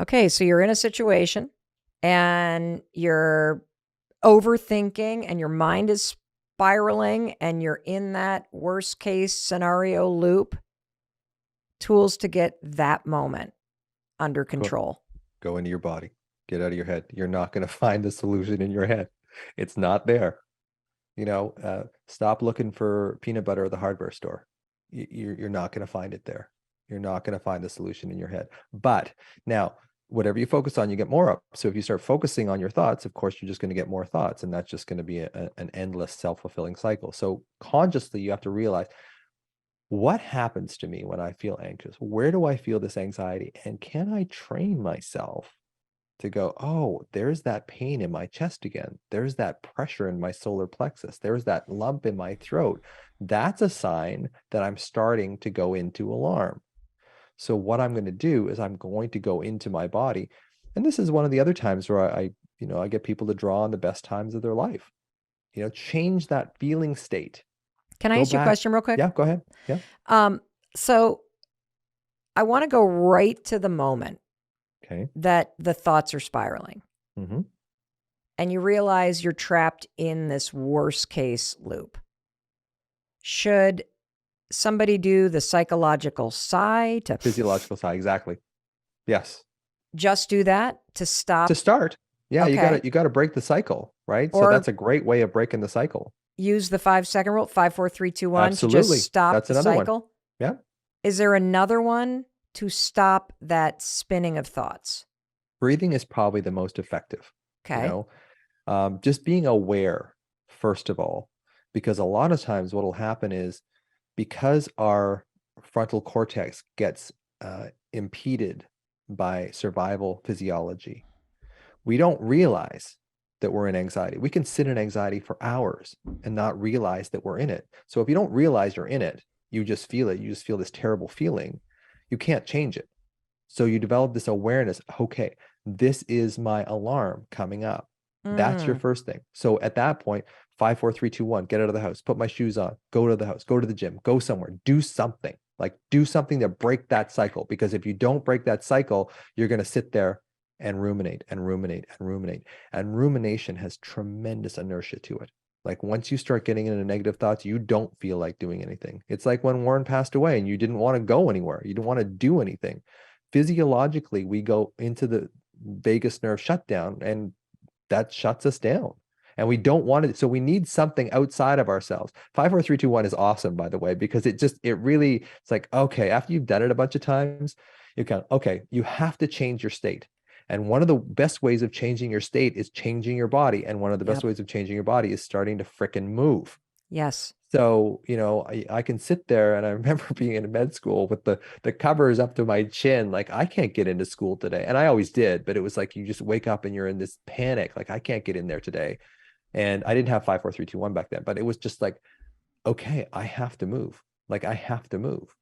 Okay, so you're in a situation and you're overthinking and your mind is spiraling and you're in that worst case scenario loop. Tools to get that moment under Go, control. go into your body. Get out of your head. You're not going to find the solution in your head. It's not there. Stop looking for peanut butter at the hardware store. You're not going to find it there. You're not going to find the solution in your head. But now, whatever you focus on, you get more up. So if you start focusing on your thoughts, of course, you're just going to get more thoughts. And that's just going to be an endless self-fulfilling cycle. So consciously, you have to realize, what happens to me when I feel anxious? Where do I feel this anxiety? And can I train myself to go, oh, there's that pain in my chest again. There's that pressure in my solar plexus. There's that lump in my throat. That's a sign that I'm starting to go into alarm. So what I'm going to do is I'm going to go into my body. And this is one of the other times where I get people to draw on the best times of their life. Change that feeling state. Can I Go ask you a back. question real quick? Yeah, go ahead. Yeah. So I want to go right to the moment Okay. that the thoughts are spiraling Mm-hmm. and you realize you're trapped in this worst case loop. Should somebody do the psychological sigh to Physiological side, exactly. Yes. just do that to To stop? start, yeah, Okay. you gotta break the cycle, right? So Or that's a great way of breaking the cycle. use the 5 second rule, 5, 4, 3, 2, 1 to just Absolutely. stop That's the another one. cycle. Yeah. Is there another one to stop that spinning of thoughts? Breathing is probably the most effective, you Okay. know, just being aware, first of all, because a lot of times what will happen is because our frontal cortex gets impeded by survival physiology, we don't realize that we're in anxiety. We can sit in anxiety for hours and not realize that we're in it. So if you don't realize you're in it, you just feel it. You just feel this terrible feeling. You can't change it. So you develop this awareness. Okay, this is my alarm coming up. That's your Mm, first thing. So at that point, 5, 4, 3, 2, 1, get out of the house, put my shoes on, go to the house, go to the gym, go somewhere, do something. Like do something to break that cycle. Because if you don't break that cycle, you're going to sit there and ruminate and ruminate and ruminate. And rumination has tremendous inertia to it. Like once you start getting into negative thoughts, you don't feel like doing anything. It's like when Warren passed away and you didn't want to go anywhere. You didn't want to do anything. Physiologically, we go into the vagus nerve shutdown and that shuts us down. And we don't want it. So we need something outside of ourselves. 5, 4, 3, 2, 1 is awesome, by the way, because it's like, okay, after you've done it a bunch of times, okay, you have to change your state. And one of the best ways of changing your state is changing your body. And one of the best yep. ways of changing your body is starting to frickin' move. Yes. So, I can sit there and I remember being in med school with the covers up to my chin, like I can't get into school today. And I always did, but it was like you just wake up and you're in this panic, like I can't get in there today. And I didn't have 5, 4, 3, 2, 1 back then, but it was just like, okay, I have to move. Like I have to move.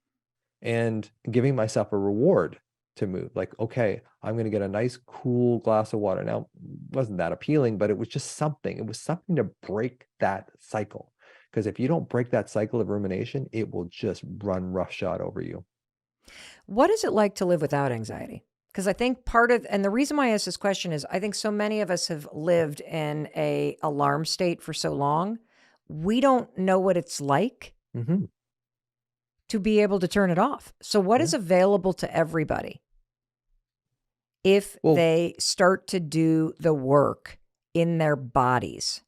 And giving myself a reward to move. Like, okay, I'm going to get a nice cool glass of water. Now, it wasn't that appealing, but it was just something. It was something to break that cycle. Because if you don't break that cycle of rumination, it will just run roughshod over you. What is it like to live without anxiety? Because I think part of, and the reason why I ask this question is I think so many of us have lived in a alarm state for so long. We don't know what it's like Mm-hmm. to be able to turn it off. So what Yeah. is available to everybody if Well, they start to do the work in their bodies?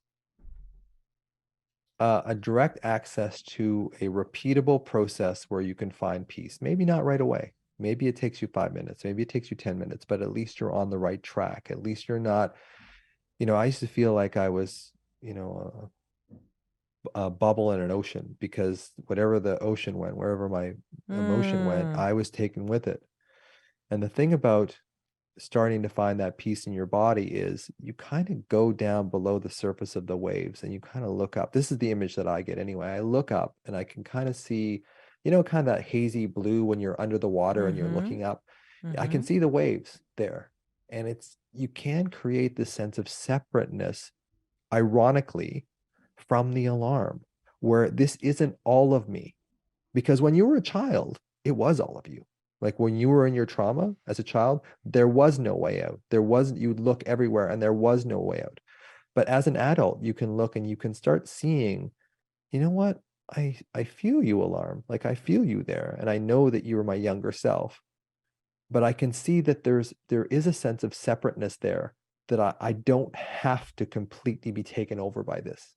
a direct access to a repeatable process where you can find peace. Maybe not right away. Maybe it takes you 5 minutes. Maybe it takes you 10 minutes, but at least you're on the right track. At least you're not, I used to feel like I was, a bubble in an ocean because whatever the ocean went, wherever my emotion went, Mm, I was taken with it. And the thing about starting to find that peace in your body is you kind of go down below the surface of the waves and you kind of look up. This is the image that I get anyway. I look up and I can kind of see, kind of that hazy blue when you're under the water and you're mm-hmm. looking up. I can Mm-hmm. see the waves there. And you can create this sense of separateness, ironically, from the alarm, where this isn't all of me. Because when you were a child, it was all of you. Like when you were in your trauma as a child, there was no way out. You'd look everywhere and there was no way out. But as an adult, you can look and you can start seeing, you know what? I feel you, alarm. Like I feel you there. And I know that you were my younger self. But I can see that there is a sense of separateness there, that I don't have to completely be taken over by this.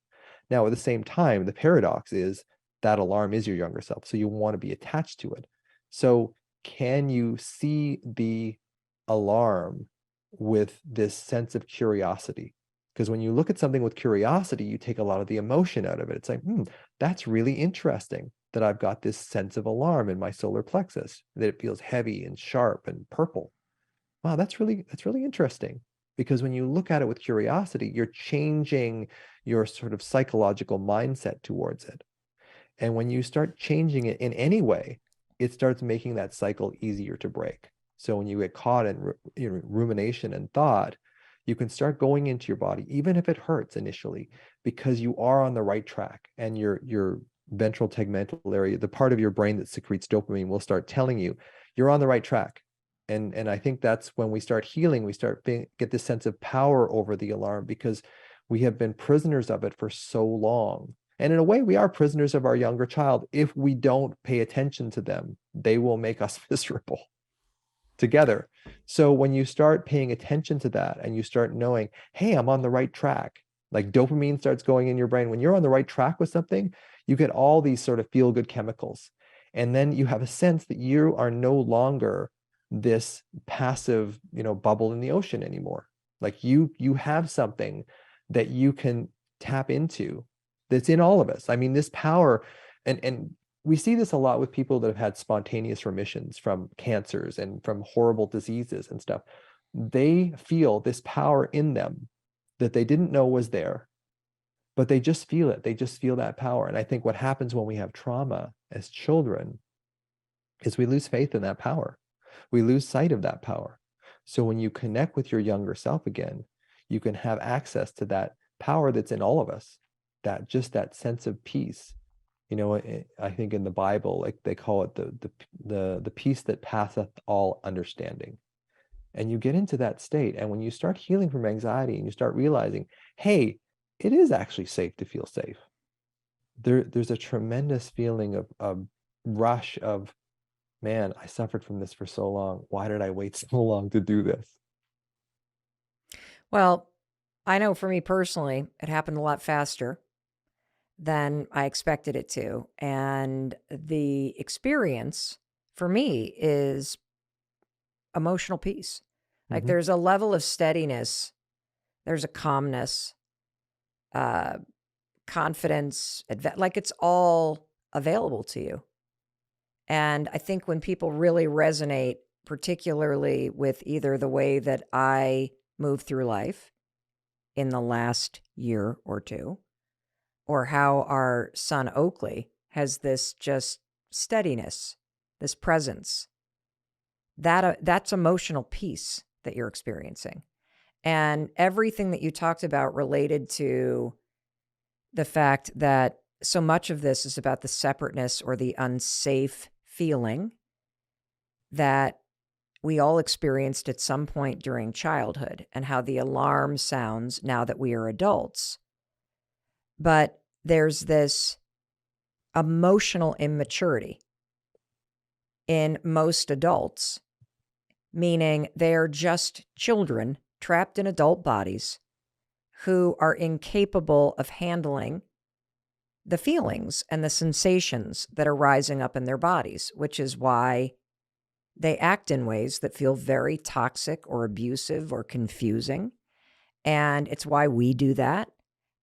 Now, at the same time, the paradox is that alarm is your younger self. So you want to be attached to it. So can you see the alarm with this sense of curiosity? Because when you look at something with curiosity, you take a lot of the emotion out of it. It's like, that's really interesting that I've got this sense of alarm in my solar plexus, that it feels heavy and sharp and purple. Wow, that's really interesting. Because when you look at it with curiosity, you're changing your sort of psychological mindset towards it. And when you start changing it in any way, it starts making that cycle easier to break. So when you get caught in rumination and thought, you can start going into your body, even if it hurts initially, because you are on the right track, and your ventral tegmental area, the part of your brain that secretes dopamine, will start telling you you're on the right track. And I think that's when we start healing, we start get this sense of power over the alarm, because we have been prisoners of it for so long. And in a way, we are prisoners of our younger child. If we don't pay attention to them, they will make us miserable together. So when you start paying attention to that and you start knowing, hey, I'm on the right track, like dopamine starts going in your brain. When you're on the right track with something, you get all these sort of feel good chemicals. And then you have a sense that you are no longer this passive, bubble in the ocean anymore. Like you have something that you can tap into that's in all of us. I mean, this power, and we see this a lot with people that have had spontaneous remissions from cancers and from horrible diseases and stuff. They feel this power in them that they didn't know was there, but they just feel it. They just feel that power. And I think what happens when we have trauma as children is we lose faith in that power. We lose sight of that power. So when you connect with your younger self again, you can have access to that power that's in all of us, that sense of peace. I think in the Bible, like they call it the peace that passeth all understanding. And you get into that state. And when you start healing from anxiety and you start realizing, hey, it is actually safe to feel safe. There's a tremendous feeling of a rush of, man, I suffered from this for so long. Why did I wait so long to do this? Well, I know for me personally, it happened a lot faster than I expected it to. And the experience for me is emotional peace. Like Mm-hmm. there's a level of steadiness, there's a calmness, uh, confidence, like it's all available to you. And I think when people really resonate, particularly with either the way that I move through life in the last year or two, or how our son Oakley has this just steadiness, this presence, that's emotional peace that you're experiencing. And everything that you talked about related to the fact that so much of this is about the separateness or the unsafe feeling that we all experienced at some point during childhood, and how the alarm sounds now that we are adults. But there's this emotional immaturity in most adults, meaning they're just children trapped in adult bodies who are incapable of handling the feelings and the sensations that are rising up in their bodies, which is why they act in ways that feel very toxic or abusive or confusing. And it's why we do that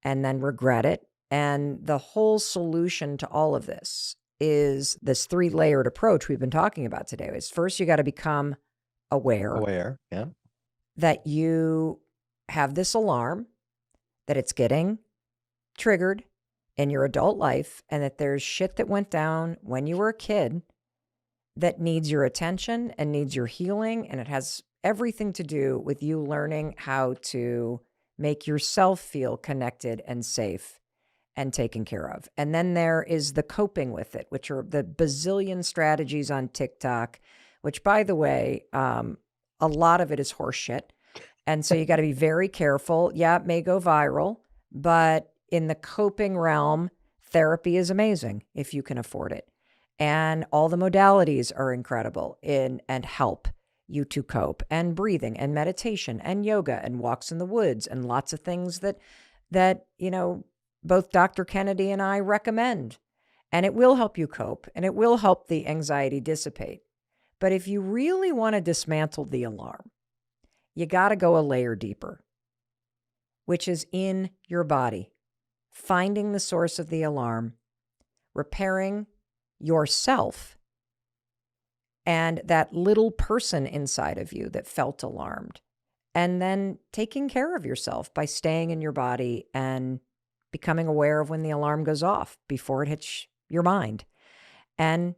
and then regret it. And the whole solution to all of this is this 3-layered approach we've been talking about today. Is first, you got to become aware Yeah. that you have this alarm, that it's getting triggered in your adult life, and that there's shit that went down when you were a kid that needs your attention and needs your healing. And it has everything to do with you learning how to make yourself feel connected and safe and taken care of. And then there is the coping with it, which are the bazillion strategies on TikTok, which, by the way, a lot of it is horseshit. And so you got to be very careful. Yeah, it may go viral, but in the coping realm, therapy is amazing if you can afford it. And all the modalities are incredible and help you to cope, and breathing and meditation and yoga and walks in the woods and lots of things that both Dr. Kennedy and I recommend. And it will help you cope, and it will help the anxiety dissipate. But if you really want to dismantle the alarm, you got to go a layer deeper, which is in your body, finding the source of the alarm, repairing yourself and that little person inside of you that felt alarmed, and then taking care of yourself by staying in your body and becoming aware of when the alarm goes off before it hits your mind, and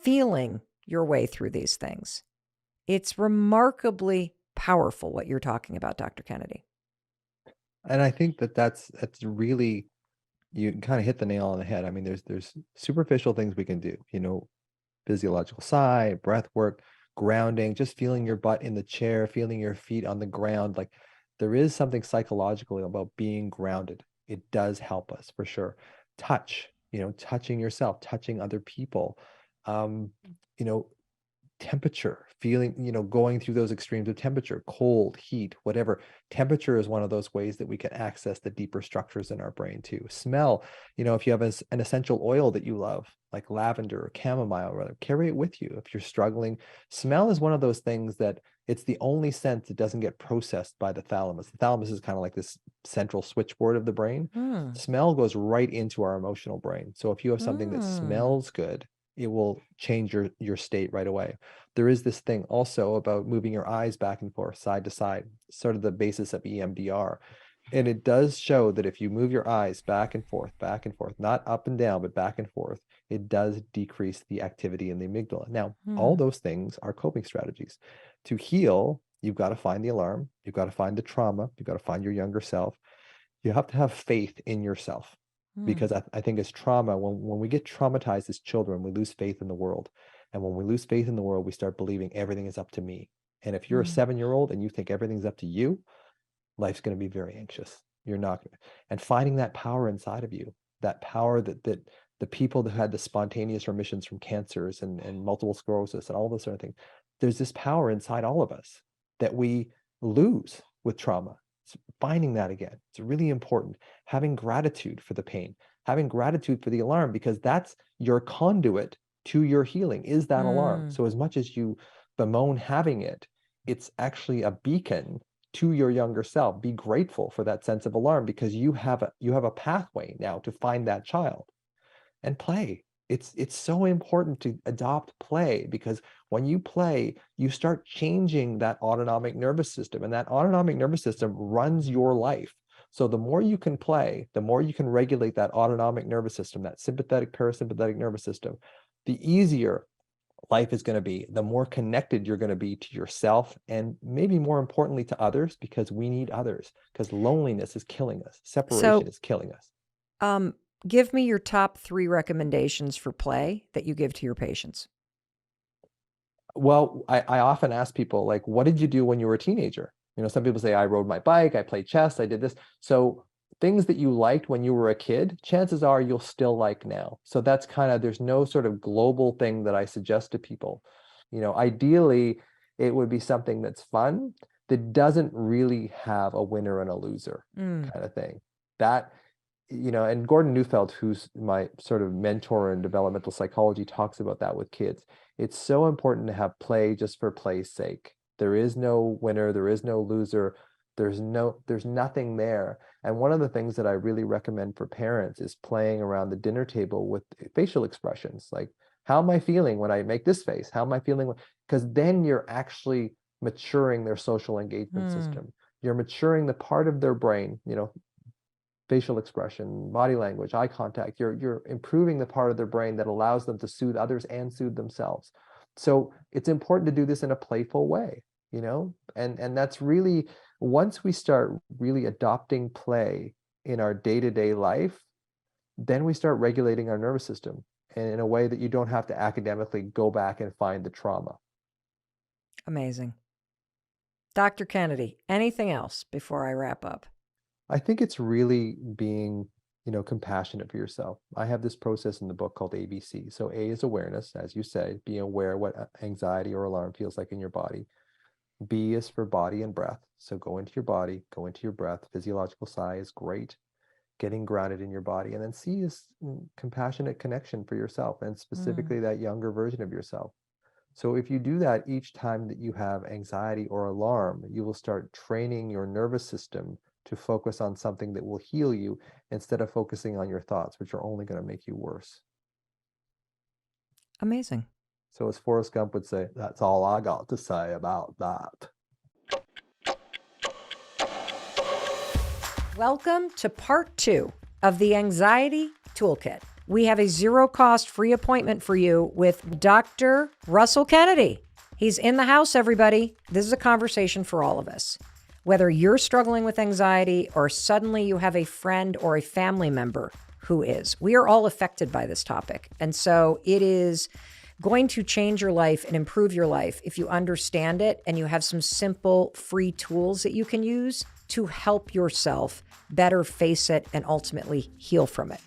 feeling your way through these things. It's remarkably powerful what you're talking about, Dr. Kennedy. And I think that's really, you kind of hit the nail on the head. I mean, there's superficial things we can do, physiological sigh, breath work, grounding, just feeling your butt in the chair, feeling your feet on the ground. Like, there is something psychological about being grounded. It does help us for sure. Touch, touching yourself, touching other people, um, you know, temperature, feeling, going through those extremes of temperature, cold, heat, whatever. Temperature is one of those ways that we can access the deeper structures in our brain too. Smell, if you have an essential oil that you love, like lavender or chamomile, rather, carry it with you if you're struggling. Smell is one of those things that it's the only sense that doesn't get processed by the thalamus. The thalamus is kind of like this central switchboard of the brain. Smell goes right into our emotional brain. So if you have something that smells good, it will change your state right away. There is this thing also about moving your eyes back and forth, side to side, sort of the basis of EMDR. And it does show that if you move your eyes back and forth, not up and down, but back and forth, it does decrease the activity in the amygdala. Now, all those things are coping strategies. To heal, you've got to find the alarm, you've got to find the trauma, you've got to find your younger self. You have to have faith in yourself. Because I think as trauma, when we get traumatized as children, we lose faith in the world. And when we lose faith in the world, we start believing everything is up to me. And if you're a 7-year-old and you think everything's up to you, life's going to be very anxious. You're not. And finding that power inside of you, that power that the people that had the spontaneous remissions from cancers and multiple sclerosis and all those sort of things, there's this power inside all of us that we lose with trauma. Finding that again, it's really important. Having gratitude for the pain, having gratitude for the alarm, because that's your conduit to your healing, is that alarm. So as much as you bemoan having it, it's actually a beacon to your younger self. Be grateful for that sense of alarm, because you have a pathway now to find that child. And play. It's so important to adopt play, because when you play, you start changing that autonomic nervous system, and that autonomic nervous system runs your life. So the more you can play, the more you can regulate that autonomic nervous system, that sympathetic, parasympathetic nervous system, the easier life is going to be, the more connected you're going to be to yourself, and maybe more importantly to others, because we need others, because loneliness is killing us. Separation is killing us. Give me your top 3 recommendations for play that you give to your patients. Well, I often ask people, like, what did you do when you were a teenager? Some people say, I rode my bike, I played chess, I did this. So things that you liked when you were a kid, chances are you'll still like now. So that's there's no sort of global thing that I suggest to people. Ideally, it would be something that's fun, that doesn't really have a winner and a loser kind of thing. That, and Gordon Neufeld, who's my sort of mentor in developmental psychology, talks about that with kids. It's so important to have play just for play's sake. There is no winner, there is no loser, there's nothing there. And one of the things that I really recommend for parents is playing around the dinner table with facial expressions. Like, how am I feeling when I make this face? How am I feeling? Because then you're actually maturing their social engagement system. You're maturing the part of their brain, facial expression, body language, eye contact. You're improving the part of their brain that allows them to soothe others and soothe themselves. So it's important to do this in a playful way, and that's really, once we start really adopting play in our day-to-day life, then we start regulating our nervous system. and in a way that you don't have to academically go back and find the trauma. Amazing. Dr. Kennedy, anything else before I wrap up? I think it's really being, compassionate for yourself. I have this process in the book called ABC. So A is awareness, as you say, being aware what anxiety or alarm feels like in your body. B is for body and breath. So go into your body, go into your breath. Physiological sigh is great. Getting grounded in your body. And then C is compassionate connection for yourself, and specifically that younger version of yourself. So if you do that each time that you have anxiety or alarm, you will start training your nervous system to focus on something that will heal you instead of focusing on your thoughts, which are only going to make you worse. Amazing. So as Forrest Gump would say, that's all I got to say about that. Welcome to part 2 of the Anxiety Toolkit. We have a zero-cost free appointment for you with Dr. Russell Kennedy. He's in the house, everybody. This is a conversation for all of us. Whether you're struggling with anxiety or suddenly you have a friend or a family member who is, we are all affected by this topic. And so it is going to change your life and improve your life if you understand it and you have some simple free tools that you can use to help yourself better face it and ultimately heal from it.